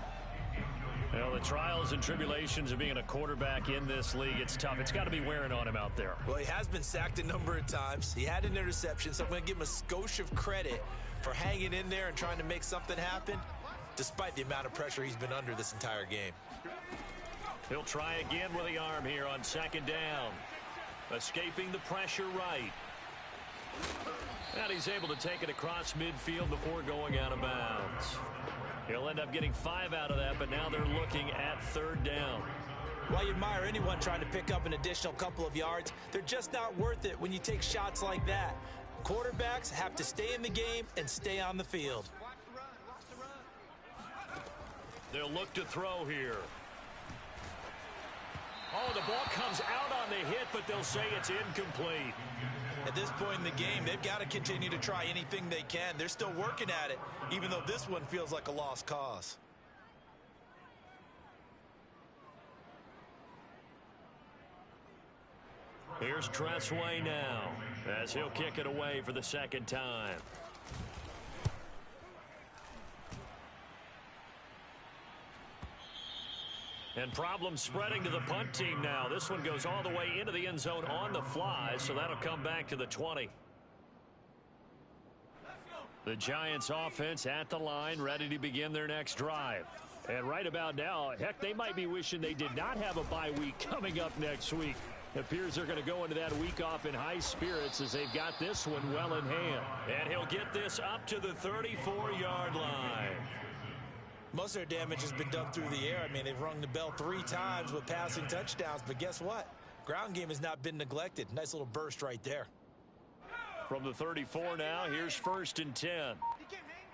Well, the trials and tribulations of being a quarterback in this league, it's tough. It's got to be wearing on him out there. Well, he has been sacked a number of times. He had an interception, so I'm going to give him a skosh of credit for hanging in there and trying to make something happen, despite the amount of pressure he's been under this entire game. He'll try again with the arm here on 2nd down. Escaping the pressure right. And he's able to take it across midfield before going out of bounds. He'll end up getting 5 out of that, but now they're looking at 3rd down. While you admire anyone trying to pick up an additional couple of yards, they're just not worth it when you take shots like that. Quarterbacks have to stay in the game and stay on the field. They'll look to throw here. Oh, the ball comes out on the hit, but they'll say it's incomplete. At this point in the game, they've got to continue to try anything they can. They're still working at it, even though this one feels like a lost cause. Here's Tressway now, as he'll kick it away for the 2nd time. And problems spreading to the punt team now. This one goes all the way into the end zone on the fly, so that'll come back to the 20. The Giants offense at the line, ready to begin their next drive. And right about now, heck, they might be wishing they did not have a bye week coming up next week. It appears they're going to go into that week off in high spirits as they've got this one well in hand. And he'll get this up to the 34-yard line. Most of their damage has been done through the air. I mean, they've rung the bell 3 times with passing touchdowns, but guess what? Ground game has not been neglected. Nice little burst right there. From the 34 now, here's 1st and 10. He can't hang.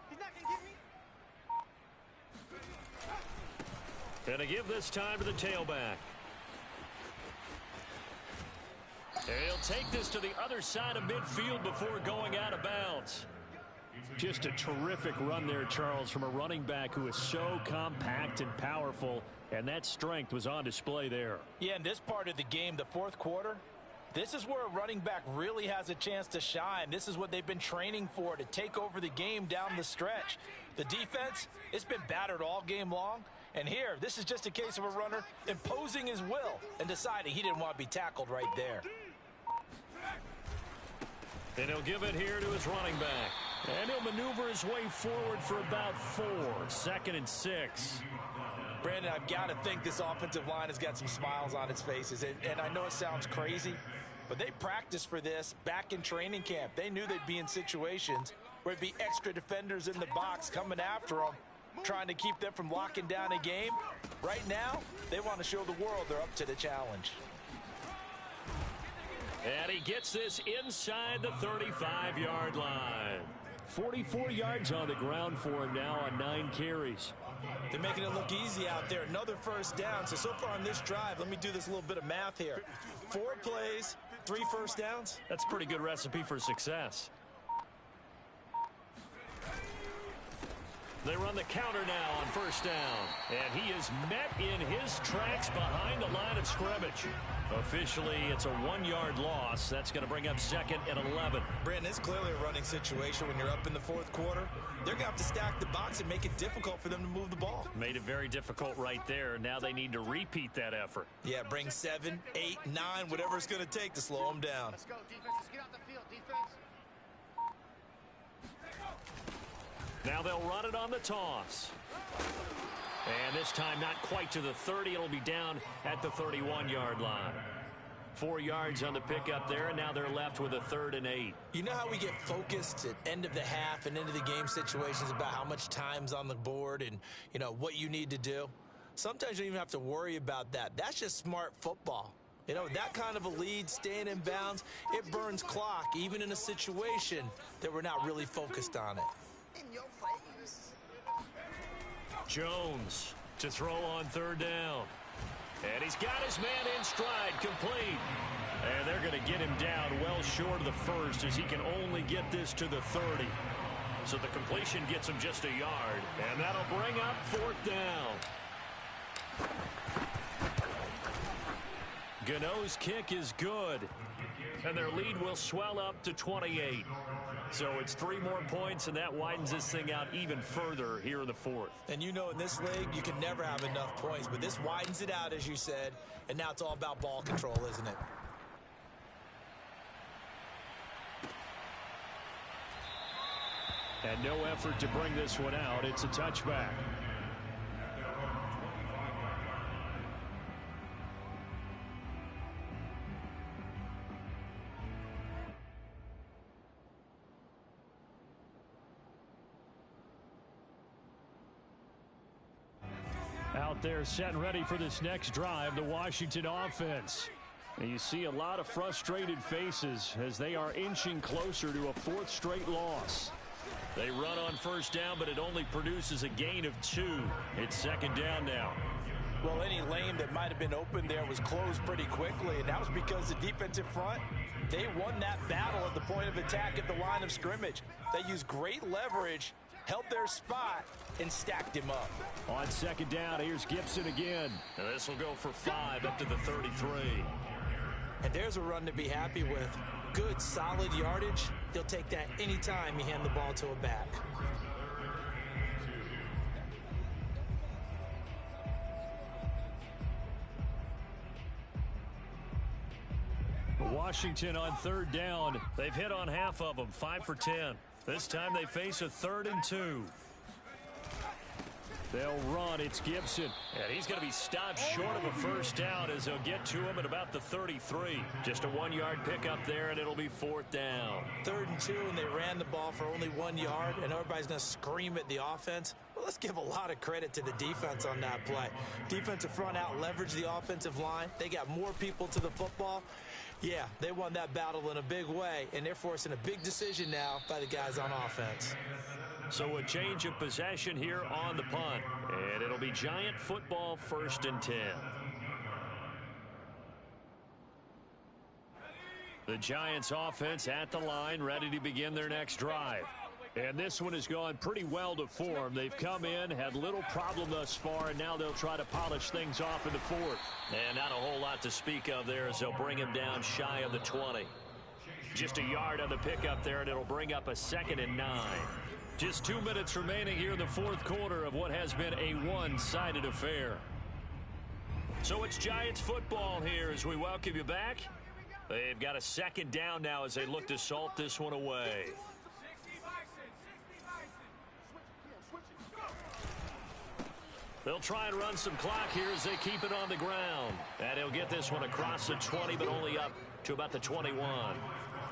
He's not going to get me. And to give this time to the tailback. And he'll take this to the other side of midfield before going out of bounds. Just a terrific run there, Charles, from a running back who is so compact and powerful, and that strength was on display there. Yeah, in this part of the game, the 4th quarter, this is where a running back really has a chance to shine. This is what they've been training for, to take over the game down the stretch. The defense, it's been battered all game long. And here, this is just a case of a runner imposing his will and deciding he didn't want to be tackled right there. And he'll give it here to his running back. And he'll maneuver his way forward for about 4. 2nd and 6. Brandon, I've got to think this offensive line has got some smiles on its faces. And I know it sounds crazy, but they practiced for this back in training camp. They knew they'd be in situations where it'd be extra defenders in the box coming after them, trying to keep them from locking down a game. Right now, they want to show the world they're up to the challenge. And he gets this inside the 35-yard line. 44 yards on the ground for him now on 9 carries. They're making it look easy out there. Another 1st down. So far on this drive, let me do this little bit of math here. 4 plays, 3 first downs. That's a pretty good recipe for success. They run the counter now on 1st down. And he is met in his tracks behind the line of scrimmage. Officially, it's a 1-yard loss. That's going to bring up 2nd and 11. Brandon, it's clearly a running situation when you're up in the 4th quarter. They're going to have to stack the box and make it difficult for them to move the ball. Made it very difficult right there. Now they need to repeat that effort. Yeah, bring 7, 8, 9, whatever it's going to take to slow them down. Let's go, defense. Let's get out the field, defense. Now they'll run it on the toss. And this time not quite to the 30. It'll be down at the 31-yard line. 4 yards on the pickup there, and now they're left with a 3rd and 8. You know how we get focused at end of the half and into the game situations about how much time's on the board and, you know, what you need to do? Sometimes you don't even have to worry about that. That's just smart football. You know, that kind of a lead, staying in bounds, it burns clock, even in a situation that we're not really focused on it. In your face. Jones to throw on 3rd down. And he's got his man in stride, complete. And they're going to get him down well short of the 1st as he can only get this to the 30. So the completion gets him just a yard. And that'll bring up 4th down. Gano's kick is good. And their lead will swell up to 28. So it's 3 more points, and that widens this thing out even further here in the 4th. And you know in this league, you can never have enough points. But this widens it out, as you said. And now it's all about ball control, isn't it? And no effort to bring this one out. It's a touchback. out there setting ready for this next drive, the Washington offense. And you see a lot of frustrated faces as they are inching closer to a fourth straight loss. They run on first down, but it only produces a gain of 2. It's second down now. Well, any lane that might have been open there was closed pretty quickly, and that was because the defensive front, they won that battle at the point of attack at the line of scrimmage. They used great leverage, held their spot, and stacked him up. On second down, here's Gibson again. And this will go for 5 up to the 33. And there's a run to be happy with. Good, solid yardage. He'll take that anytime you hand the ball to a back. Washington on third down. They've hit on half of them, 5 for 10. This time they face a 3rd and 2. They'll run. It's Gibson. And he's going to be stopped short of a first down as they'll get to him at about the 33. Just a 1-yard pickup there, and it'll be 4th down. 3rd and 2, and they ran the ball for only 1 yard, and everybody's going to scream at the offense. Well, let's give a lot of credit to the defense on that play. Defensive front out leveraged the offensive line. They got more people to the football. Yeah, they won that battle in a big way, and they're forcing a big decision now by the guys on offense. So a change of possession here on the punt, and it'll be Giant football, 1st and 10. The Giants offense at the line, ready to begin their next drive. And this one has gone pretty well to form. They've come in, had little problem thus far, and now they'll try to polish things off in the 4th. And not a whole lot to speak of there as they'll bring him down shy of the 20. Just a yard on the pickup there, and it'll bring up a 2nd and 9. Just 2 minutes remaining here in the 4th quarter of what has been a one-sided affair. So it's Giants football here as we welcome you back. They've got a 2nd down now as they look to salt this one away. They'll try and run some clock here as they keep it on the ground. And he'll get this one across the 20, but only up to about the 21.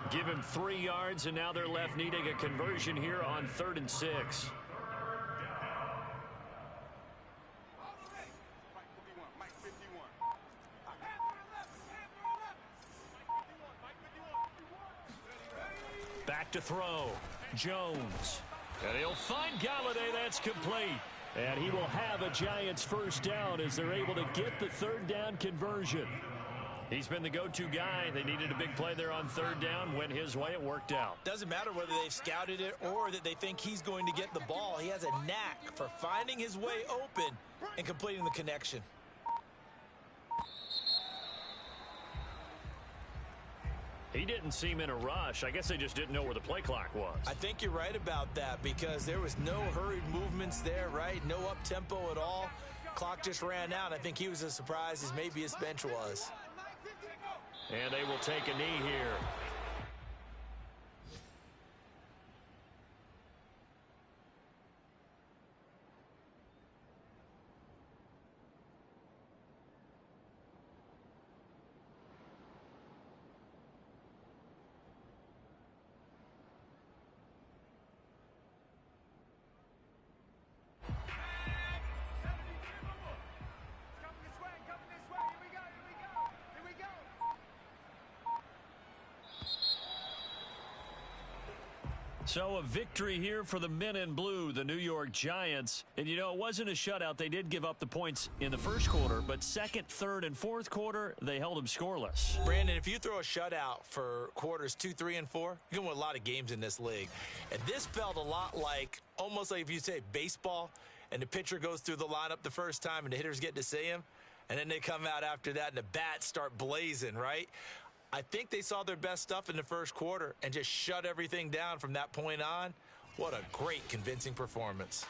Give him 3 yards, and now they're left needing a conversion here on 3rd and 6. Back to throw. Jones. And he'll find Galladay. That's complete. And he will have a Giants first down as they're able to get the 3rd down conversion. He's been the go-to guy. They needed a big play there on 3rd down. Went his way. It worked out. Doesn't matter whether they've scouted it or that they think he's going to get the ball. He has a knack for finding his way open and completing the connection. He didn't seem in a rush. I guess they just didn't know where the play clock was. I think you're right about that because there was no hurried movements there, right? No up-tempo at all. Clock just ran out. I think he was as surprised as maybe his bench was. And they will take a knee here. So a victory here for the men in blue, the New York Giants. And, you know, it wasn't a shutout. They did give up the points in the first quarter, but 2nd, 3rd, and 4th quarter, they held them scoreless. Brandon, if you throw a shutout for quarters 2, 3, and 4, you're going to win a lot of games in this league. And this felt a lot like, almost like if you say baseball, and the pitcher goes through the lineup the first time and the hitters get to see him, and then they come out after that and the bats start blazing, right? I think they saw their best stuff in the first quarter and just shut everything down from that point on. What a great, convincing performance.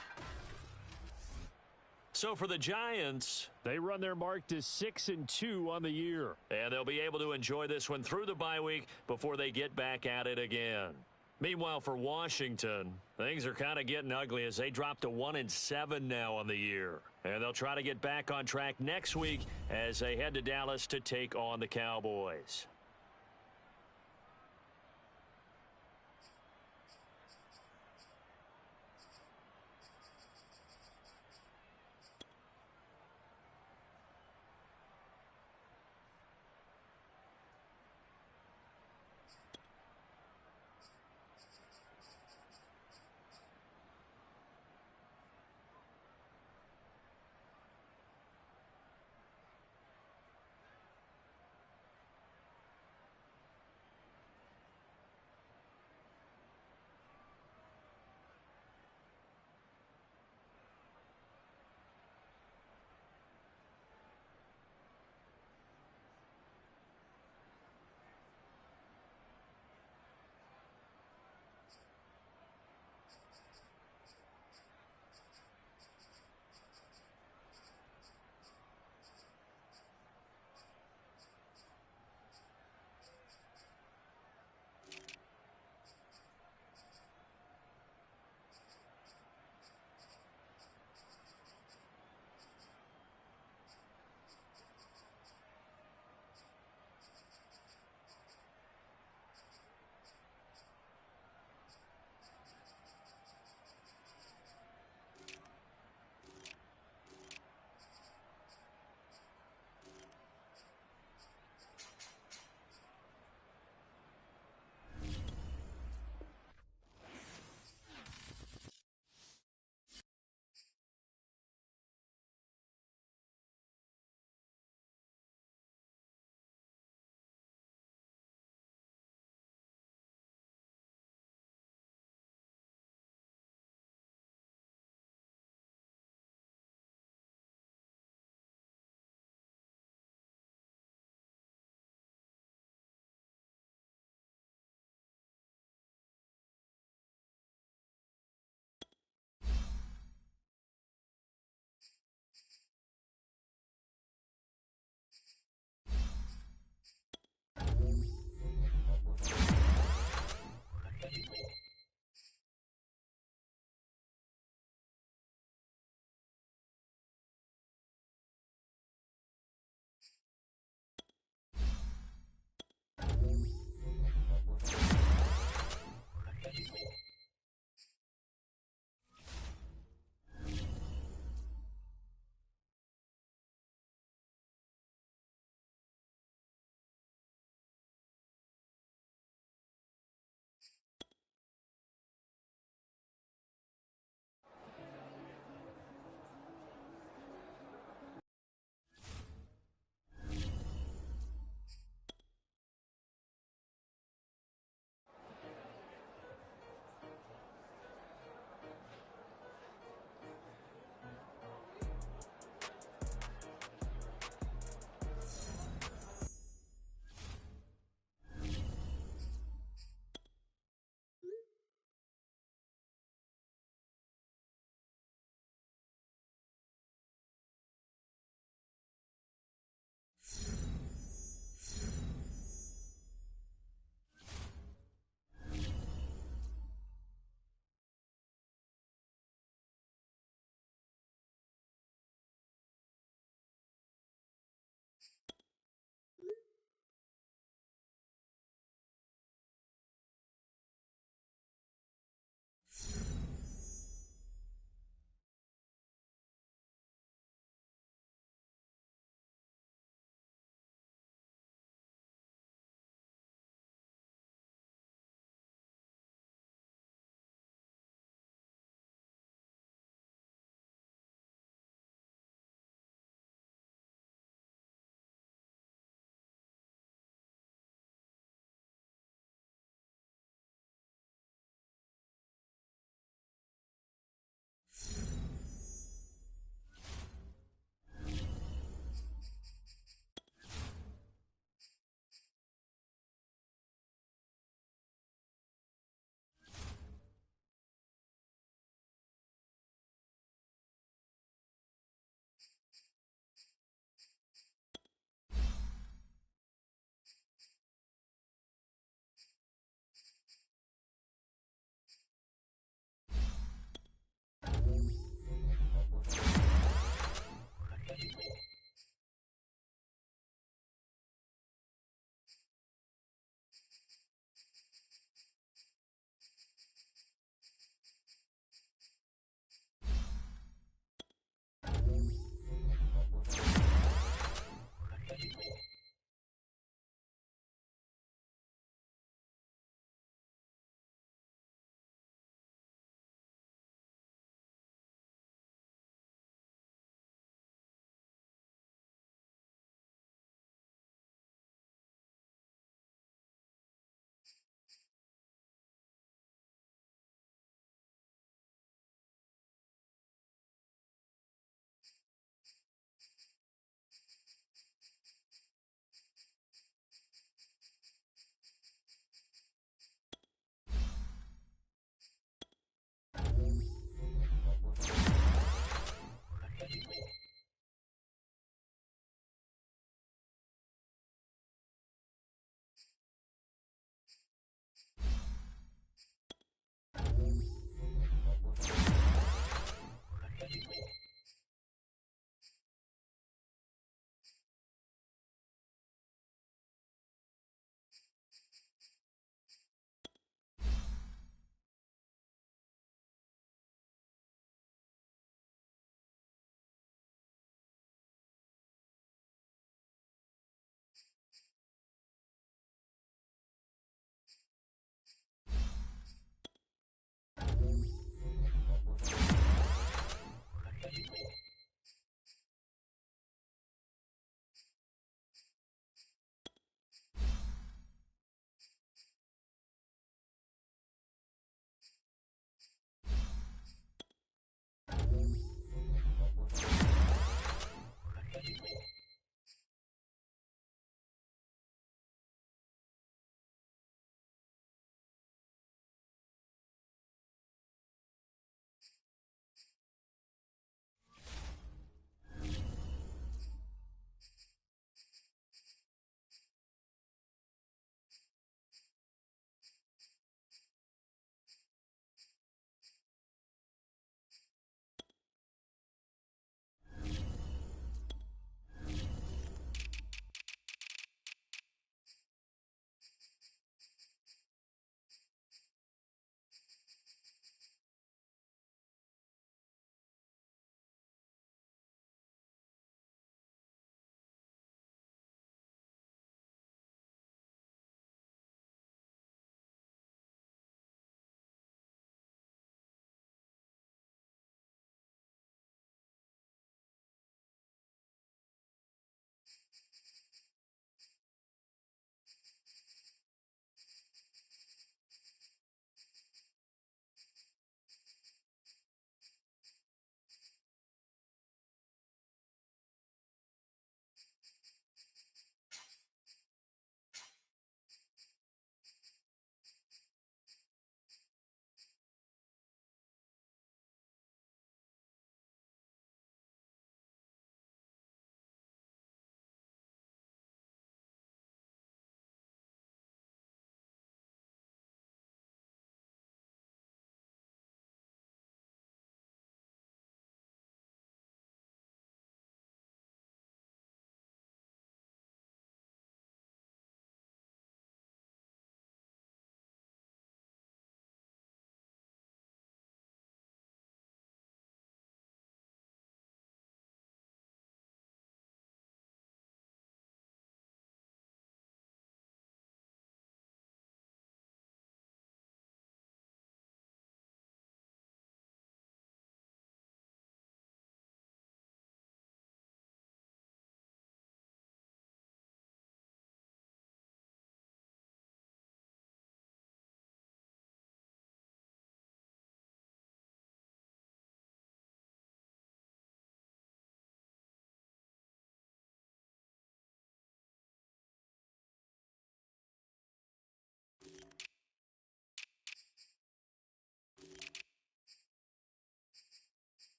So for the Giants, they run their mark to 6-2 on the year. And they'll be able to enjoy this one through the bye week before they get back at it again. Meanwhile, for Washington, things are kind of getting ugly as they drop to 1-7 now on the year. And they'll try to get back on track next week as they head to Dallas to take on the Cowboys.